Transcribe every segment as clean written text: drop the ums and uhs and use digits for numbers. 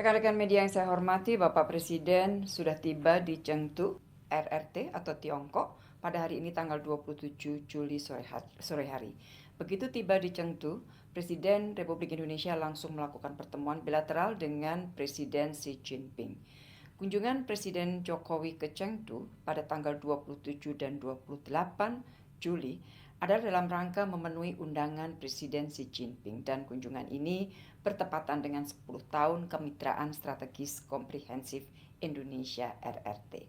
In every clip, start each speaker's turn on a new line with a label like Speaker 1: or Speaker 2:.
Speaker 1: Rekan-rekan media yang saya hormati, Bapak Presiden sudah tiba di Chengdu, RRT atau Tiongkok pada hari ini tanggal 27 Juli sore hari. Begitu tiba di Chengdu, Presiden Republik Indonesia langsung melakukan pertemuan bilateral dengan Presiden Xi Jinping. Kunjungan Presiden Jokowi ke Chengdu pada tanggal 27 dan 28 Juli adalah dalam rangka memenuhi undangan Presiden Xi Jinping, dan kunjungan ini bertepatan dengan 10 tahun Kemitraan Strategis Komprehensif Indonesia RRT.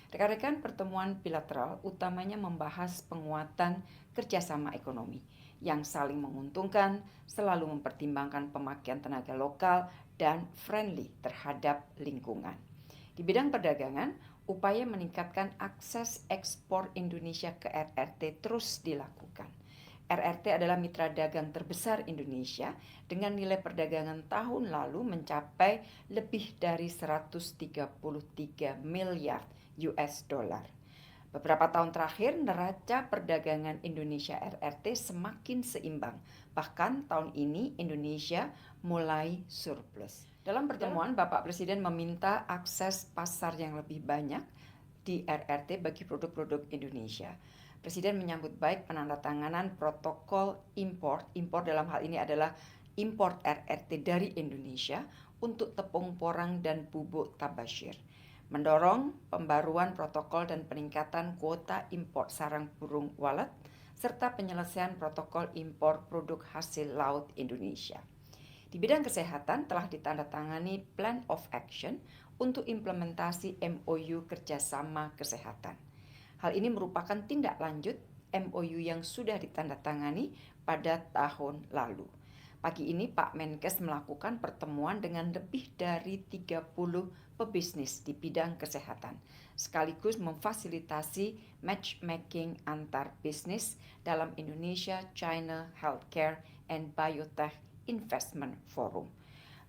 Speaker 1: Rekan-rekan, pertemuan bilateral utamanya membahas penguatan kerjasama ekonomi yang saling menguntungkan, selalu mempertimbangkan pemakaian tenaga lokal dan friendly terhadap lingkungan. Di bidang perdagangan, upaya meningkatkan akses ekspor Indonesia ke RRT terus dilakukan. RRT adalah mitra dagang terbesar Indonesia dengan nilai perdagangan tahun lalu mencapai lebih dari 133 miliar US dollar. Beberapa tahun terakhir, neraca perdagangan Indonesia RRT semakin seimbang. Bahkan tahun ini Indonesia mulai surplus. Dalam pertemuan, Bapak Presiden meminta akses pasar yang lebih banyak di RRT bagi produk-produk Indonesia. Presiden menyambut baik penandatanganan protokol impor. Impor dalam hal ini adalah impor RRT dari Indonesia untuk tepung porang dan bubuk tabasyir. Mendorong pembaruan protokol dan peningkatan kuota impor sarang burung walet, serta penyelesaian protokol impor produk hasil laut Indonesia. Di bidang kesehatan telah ditandatangani Plan of Action untuk implementasi MOU kerjasama kesehatan. Hal ini merupakan tindak lanjut MOU yang sudah ditandatangani pada tahun lalu. Pagi ini Pak Menkes melakukan pertemuan dengan lebih dari 30 pebisnis di bidang kesehatan, sekaligus memfasilitasi matchmaking antar bisnis dalam Indonesia China Healthcare and Biotech Investment Forum.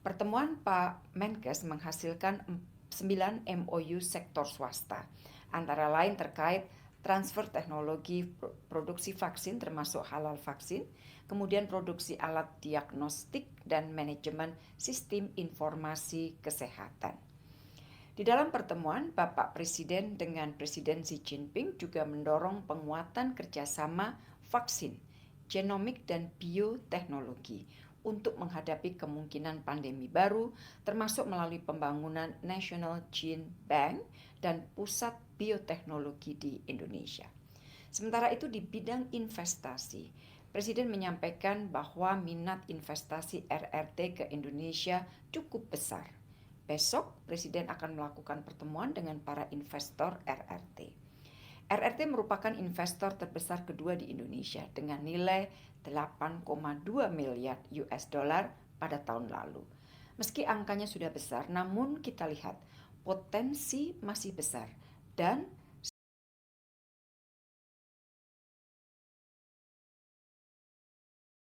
Speaker 1: Pertemuan Pak Menkes menghasilkan 9 MOU sektor swasta, antara lain terkait transfer teknologi produksi vaksin termasuk halal vaksin, kemudian produksi alat diagnostik dan manajemen sistem informasi kesehatan. Di dalam pertemuan, Bapak Presiden dengan Presiden Xi Jinping juga mendorong penguatan kerjasama vaksin, genomik dan bioteknologi untuk menghadapi kemungkinan pandemi baru, termasuk melalui pembangunan National Gene Bank dan pusat bioteknologi di Indonesia. Sementara itu di bidang investasi, Presiden menyampaikan bahwa minat investasi RRT ke Indonesia cukup besar. Besok Presiden akan melakukan pertemuan dengan para investor RRT. RRT merupakan investor terbesar kedua di Indonesia dengan nilai 8,2 miliar US dollar pada tahun lalu. Meski angkanya sudah besar, namun kita lihat potensi masih besar dan